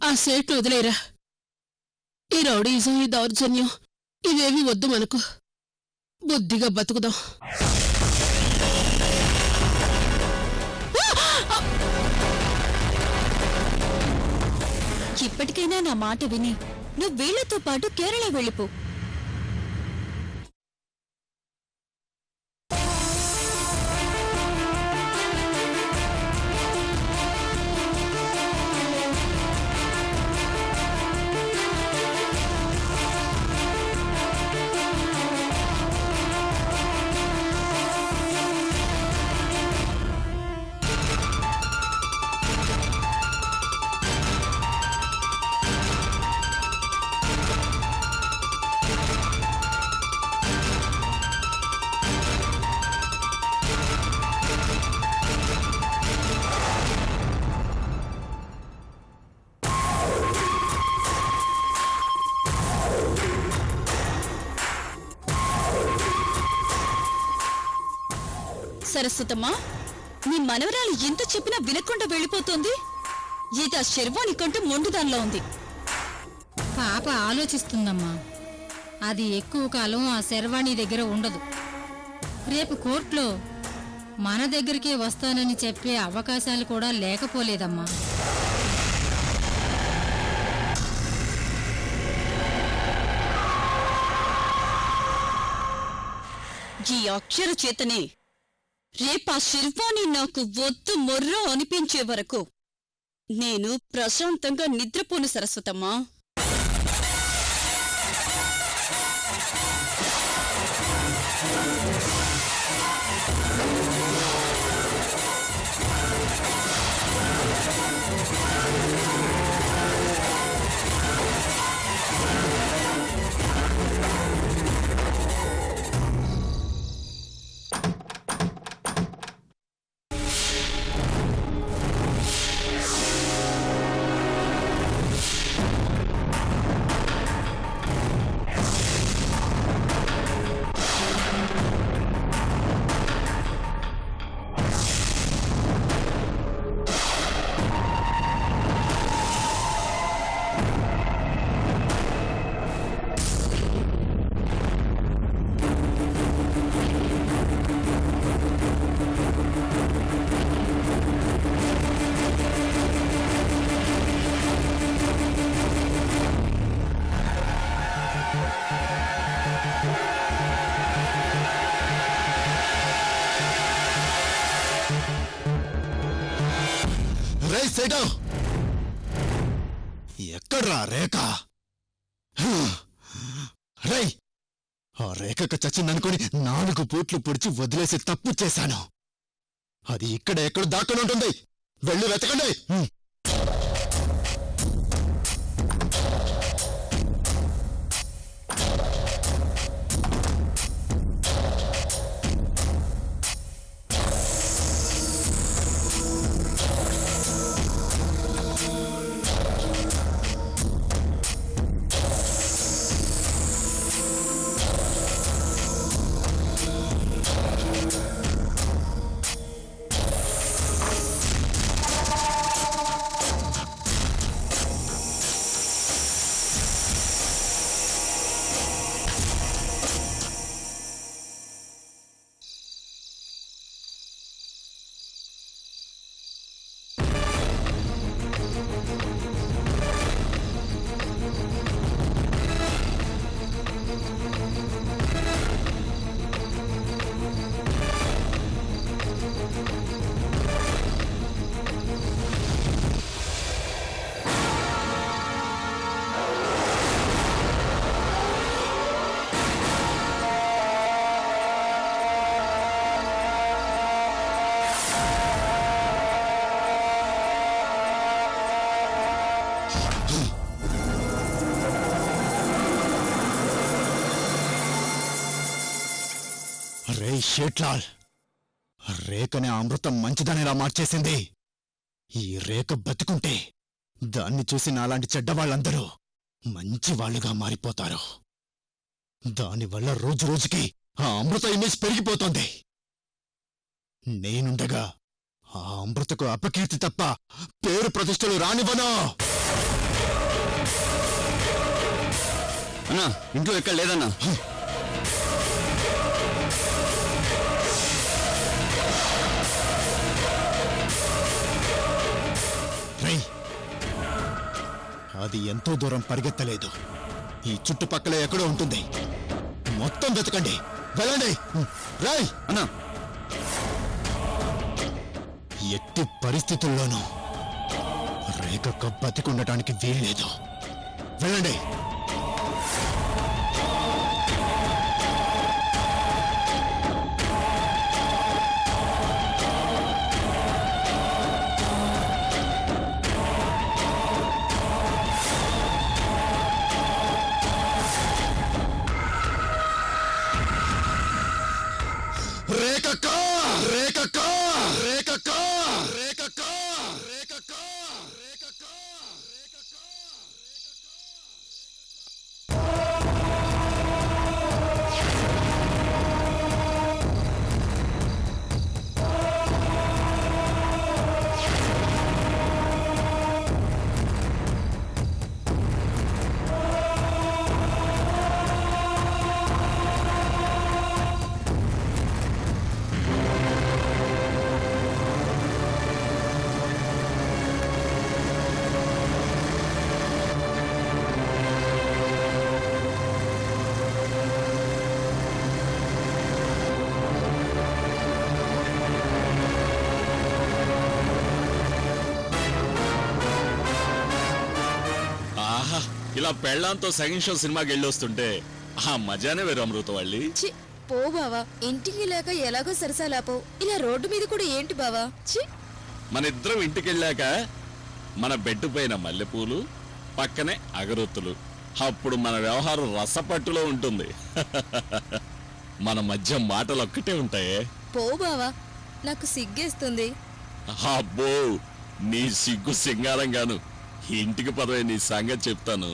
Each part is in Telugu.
ఆ సేట్లు వదిలేరా. ఈ రౌడీజం, ఈ దౌర్జన్యం ఇవేవి వద్దు మనకు. బుద్ధిగా బతుకుదాం. ఇప్పటికైనా నా మాట విని నువ్వు వీళ్లతో పాటు కేరళ వెళ్ళిపో. సరస్వతమ్మా, నీ మనవరాలు ఎంత చెప్పినా వినకుండా వెళ్ళిపోతుంది. ఇది ఆ శర్వాణి కంటే మొండుదానిలో ఉంది. పాప ఆలోచిస్తుందమ్మా. అది ఎక్కువ కాలం ఆ శర్వాణి దగ్గర ఉండదు. రేపు కోర్టులో మన దగ్గరికే వస్తానని చెప్పే అవకాశాలు కూడా లేకపోలేదమ్మా. ఈ అక్షర చేతనే రేపా శర్వాణి నాకు వద్దు మొర్రో అనిపించే వరకు నేను ప్రశాంతంగా నిద్రపోను సరస్వతమ్మా. ఎక్కడ్రా రేఖ? రై, ఆ రేఖకు చచ్చిందనుకుని 4 పూట్లు పొడిచి వదిలేసి తప్పు చేశాను. అది ఇక్కడ ఎక్కడ దాక్కుని ఉంటుంది. వెళ్ళి వెతకండి. రే షేట్లాల్, రేఖనే అమృతం మంచిదనేలా మార్చేసింది. ఈ రేఖ బతుకుంటే దాన్ని చూసి నాలాంటి చెడ్డవాళ్ళందరూ మంచివాళ్లుగా మారిపోతారు. దానివల్ల రోజురోజుకి ఆ అమృత ఇమేజ్ పెరిగిపోతోంది. నేనుండగా ఆ అమృతకు అపకీర్తి తప్ప పేరు ప్రతిష్టలు రానివ్వను. అన్నా ఇంట్లో ఎక్కడ లేదన్నా. రేయ్, అది ఎంతో దూరం పరిగెత్తలేదు. ఈ చుట్టుపక్కల ఎక్కడో ఉంటుంది. మొత్తం వెతకండి, వెళ్ళండి. రేయ్ అన్నా ఎట్టి పరిస్థితుల్లోనూ రేఖక్క బతికుండటానికి వీల్లేదు. వెళ్ళండి. రేఖక్క, రేఖక్క, రేఖక్క, రేఖక్క, రేఖక్క, రేఖక్క, రేఖక్క. ఆహా, ఇలా పెళ్ళాంతో సెకండ్ షో సినిమాకి వెళ్ళొస్తుంటే ఆ మజానే వేరు అమృతవల్లి. చి పో బావా, ఇంటికి లేక ఎలాగో సరసాలాపో. ఇలా రోడ్డు మీద కూడా ఏంటి బావా? చి మన ఇద్దరం ఇంటికి వెళ్ళాక మన బెడ్ పైన మల్లెపూలు, పక్కనే అగరొత్తులు. అప్పుడు మన వ్యవహారం రసపట్టులో ఉంటుంది. మన మధ్య మాటలు ఒక్కటే ఉంటాయే. పో బావా, నాకు సిగ్గేస్తుంది. అబ్బో, నీ సిగ్గు సింగారంగాను. ఇంటికి పదవే, నీ సంగతి చెప్తాను.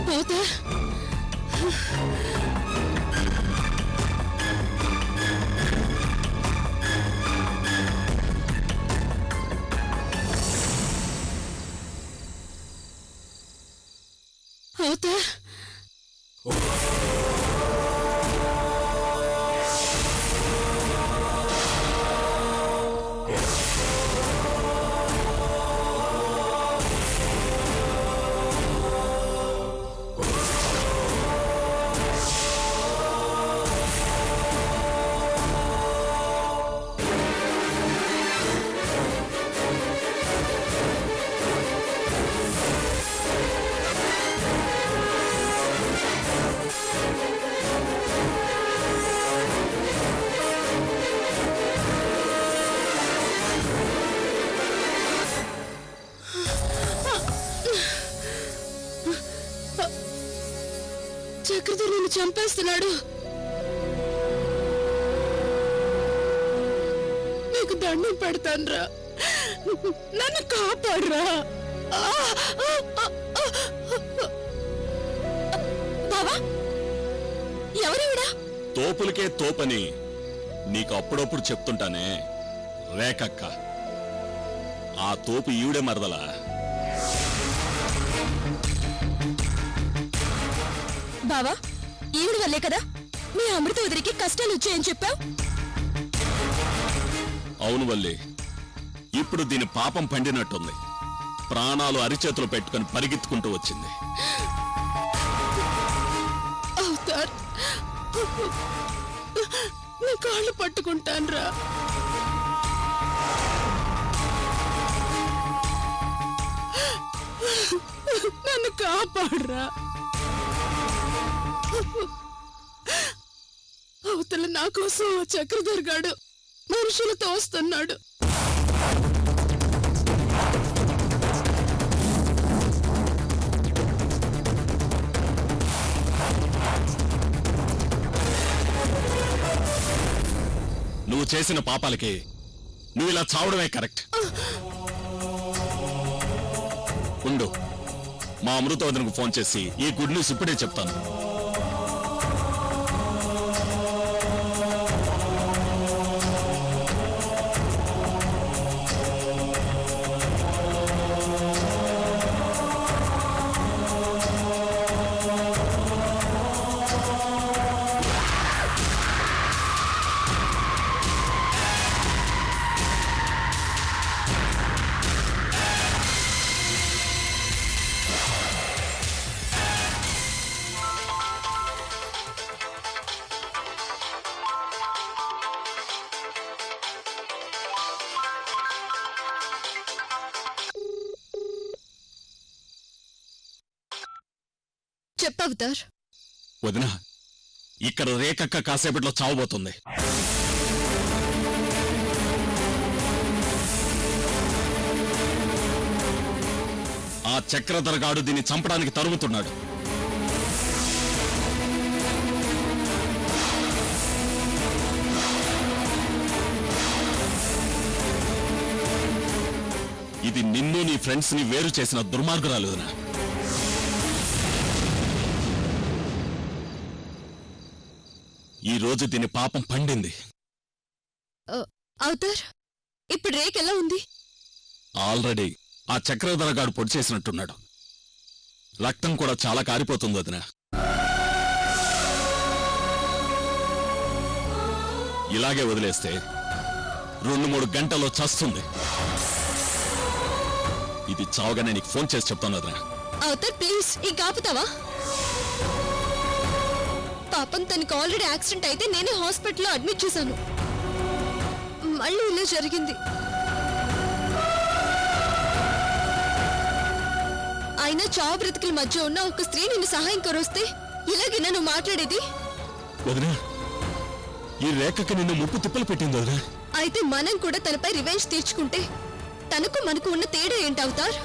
పోతా అవుతా చక్రధర్ నిన్ను చంపేస్తున్నాడు. నీకు దండం పెడతాన్రా, నన్ను కాపాడరా. బావా ఎవరెవిడా? తోపులకే తోపని నీకు అప్పుడప్పుడు చెప్తుంటానే రేఖక్క. ఆ తోపు ఈవిడే మరదలా. బావా ఈవిడ వల్లే కదా మీ అమృత వదిలికి కష్టాలు వచ్చాయని చెప్పావు. అవును వల్లి, ఇప్పుడు దీని పాపం పండినట్టుంది. ప్రాణాలు అరిచేతులు పెట్టుకుని పరిగెత్తుకుంటూ వచ్చింది. అవతార్, నీ కాళ్ళు పట్టుకుంటాన్రా. నన్ను కాపాడరా. అవతల నా కోసం ఆ చక్రధర్ గాడు మనుషులతో వస్తున్నాడు. నువ్వు చేసిన పాపాలకి నువ్వు ఇలా చావడమే కరెక్ట్. ఉండు, మా అమృతవదనకు ఫోన్ చేసి ఈ గుడ్ న్యూస్ ఇప్పుడే చెప్తాను. చెప్పవతార్. వదినా, ఇక్కడ రేఖక్క కాసేపట్లో చావబోతుంది. ఆ చక్రధరగాడు దీన్ని చంపడానికి తరుముతున్నాడు. ఇది నిన్ను నీ ఫ్రెండ్స్ ని వేరు చేసిన దుర్మార్గురాలు వదినా. ఈ రోజు దీని పాపం పండింది. అవతార్, ఇప్పుడు రేక్ ఎలా ఉంది? ఆల్రెడీ ఆ చక్రధరగాడు పొడి చేసినట్టున్నాడు. రక్తం కూడా చాలా కారిపోతుంది వదినా. ఇలాగే వదిలేస్తే 2-3 గంటల్లో చస్తుంది. ఇది చావగానే నీకు ఫోన్ చేసి చెప్తాను వదినా. అవతార్ ప్లీజ్, ఈ కాపుతావా? పాపం తనకు ఆల్రెడీ యాక్సిడెంట్ అయితే నేనే హాస్పిటల్లో అడ్మిట్ చేశాను. మళ్ళీ ఇలా జరిగింది. అయినా చావు బ్రతుకుల మధ్య ఉన్న ఒక స్త్రీ నిన్ను సహాయం కొరొస్తే ఇలాగేనా నువ్వు మాట్లాడేది? వదినా, ఈ రేఖకి నిన్ను ముప్పు తిప్పలు పెట్టింది వదినా. అయితే మనం కూడా తనపై రివెంజ్ తీర్చుకుంటే తనకు మనకు ఉన్న తేడా ఏంటవుతార్?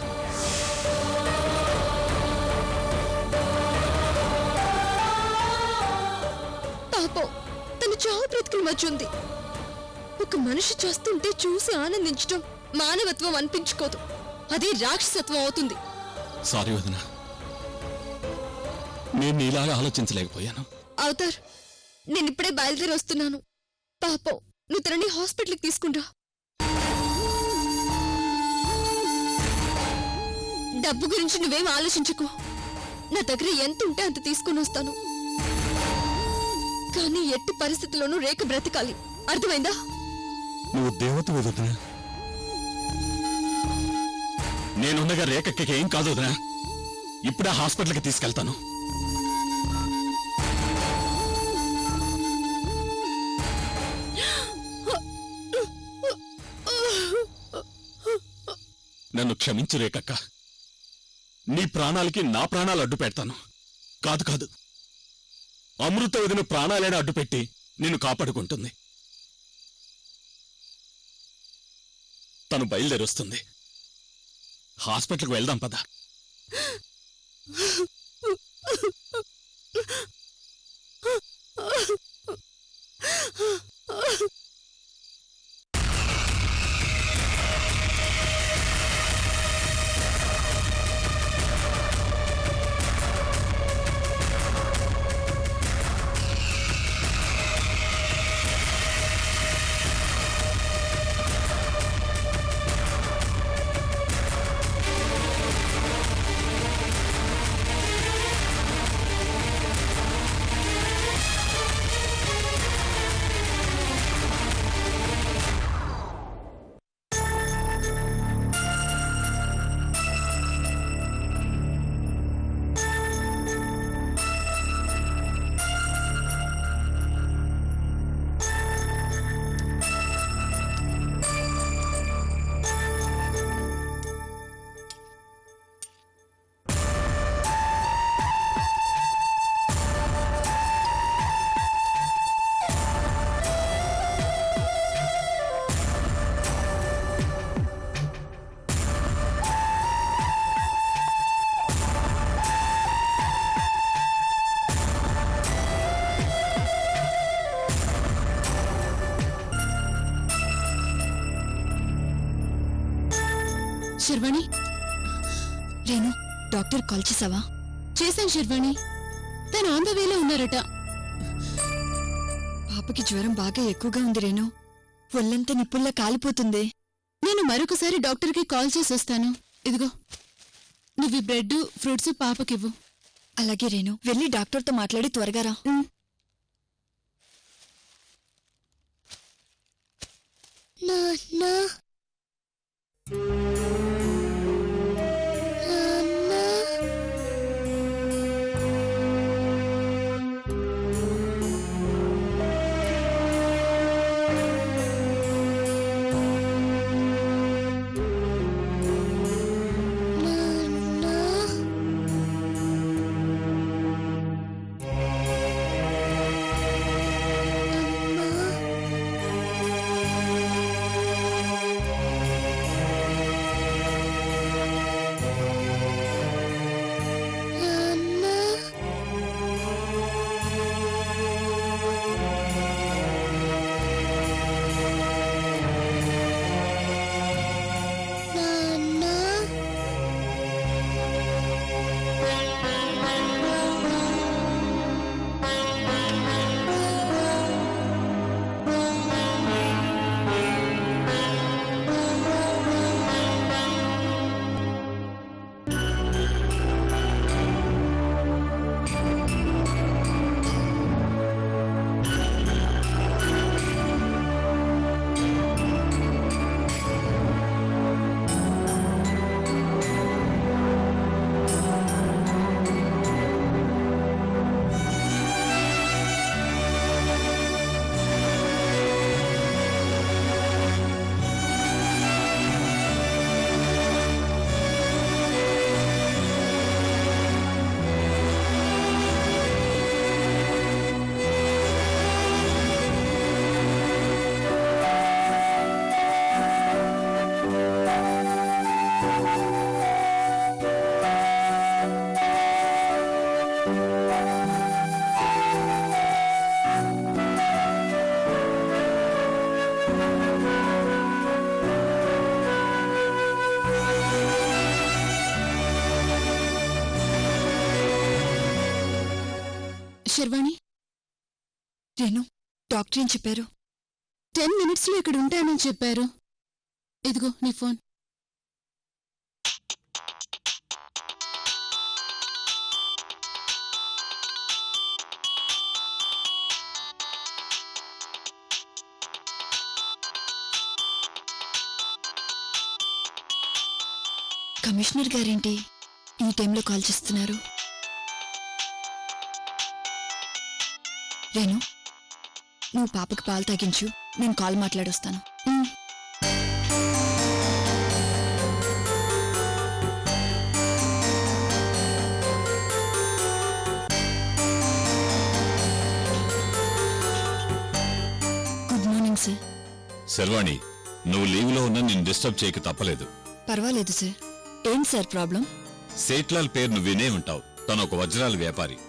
పాపం తను చావు బ్రతుకుల మధ్య ఉంది. ఒక మనిషి చేస్తుంటే చూసి ఆనందించడం మానవత్వం అనిపించుకోదు, అది రాక్షసత్వం అవుతుంది. సారీ వదినా, నేను నీలాగా ఆలోచించలేకపోయాను. అవతార్, నేను ఇప్పుడే బయలుదేరి వస్తున్నాను. పాపం నువ్వు తనని హాస్పిటల్కి తీసుకుంటా. డబ్బు గురించి నువ్వేం ఆలోచించుకో. నా దగ్గర ఎంత ఉంటే అంత తీసుకుని వస్తాను. కానీ ఎట్టి పరిస్థితుల్లోనూ రేఖ బ్రతకాలి, అర్థమైందా? నువ్వు దేవత వదినా. నేనుండగా రేఖకి ఏం కాదు వదినా. ఇప్పుడే హాస్పిటల్కి తీసుకెళ్తాను. నన్ను క్షమించు రేఖక్క. నీ ప్రాణాలకి నా ప్రాణాలు అడ్డు పెడతాను. కాదు కాదు, అమృత వదిన ప్రాణాలైనా అడ్డుపెట్టి నిన్ను కాపాడుకుంటుంది. తను బయలుదేరొస్తుంది. హాస్పిటల్కి వెళ్దాం పద. శర్వాణి, రేణు డాక్టర్ కాల్ చేసావా? చేశాను శర్వాణి. తను ఆన్ ద వేలో ఉన్నారట. పాపకి జ్వరం బాగా ఎక్కువగా ఉంది రేణు. ఒళ్ళంతా నిప్పుల్లా కాలిపోతుంది. నేను మరొకసారి డాక్టర్కి కాల్ చేసి వస్తాను. ఇదిగో, నువ్వు ఈ బ్రెడ్ ఫ్రూట్స్ పాపకివ్వు. అలాగే రేణు, వెళ్ళి డాక్టర్తో మాట్లాడి త్వరగా రా. శర్వాణి, రేణు, డాక్టర్ ఏం చెప్పారు? 10 మినిట్స్లో ఇక్కడ ఉంటానని చెప్పారు. ఇదిగో నీ ఫోన్. కమిషనర్ గారేంటి ఈ టైంలో కాల్ చేస్తున్నారు? రేణు, నువ్వు పాపకి పాలు తాగించు, నేను కాల్ మాట్లాడొస్తాను. Good morning sir. శర్వాణి, నువ్వు లీవ్లో ఉన్నా నేను డిస్టర్బ్ చేయక తప్పలేదు. పర్వాలేదు సార్. ఏంటి సార్ ప్రాబ్లం? సేట్లాల్ పేరు నువ్వు వినే ఉంటావు. తను ఒక వజ్రాల వ్యాపారి.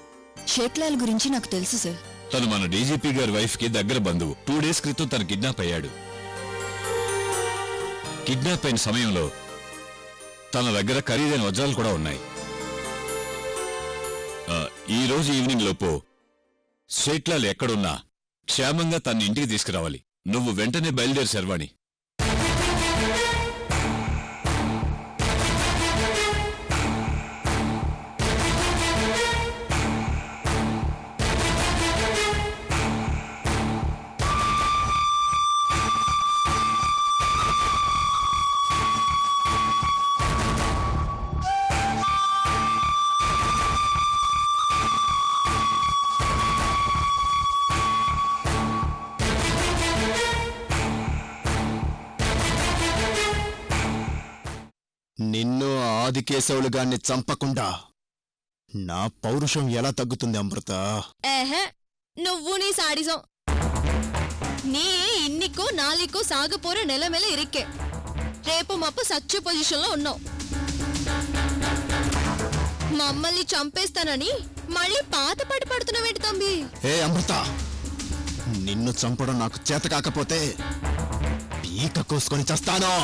షేక్లాల్ గురించి నాకు తెలుసు సార్. తను మన డీజీపీ గారి వైఫ్ కి దగ్గర బంధువు. 2 డేస్ క్రితం తను కిడ్నాప్ అయ్యాడు. కిడ్నాప్ అయిన సమయంలో తన దగ్గర ఖరీదైన వజ్రాలు కూడా ఉన్నాయి. ఈ రోజు ఈవినింగ్ లోపు సేట్లాల్ ఎక్కడున్నా క్షేమంగా తన ఇంటికి తీసుకురావాలి. నువ్వు వెంటనే బయలుదేరి శర్వాణి. నిన్ను ఆదికేశవులు గాన్ని చంపకుండా నా పౌరుషం ఎలా తగ్గుతుంది అమృత? ఏహే, నువ్వు నీ సాడిజం. ನೀ ಇನ್ನಿಕ್ಕೂ ನಾಲಿಕ್ಕೂ ಸಾಗಪೋರೆ ನೆಲ ಮೇಲೆ ಇರಿಕ್ಕೆ రేపు మప్పు సచ్చు పొజిషన్లో ఉన్నావు. మమ్మల్ని చంపేస్తానని మళ్ళీ పాత పాట పడుతున్నావేంటి తంబి? ఏ అమృత, నిన్ను చంపడం నాకు చేత కాకపోతే పీక కోసుకొని చస్తాను.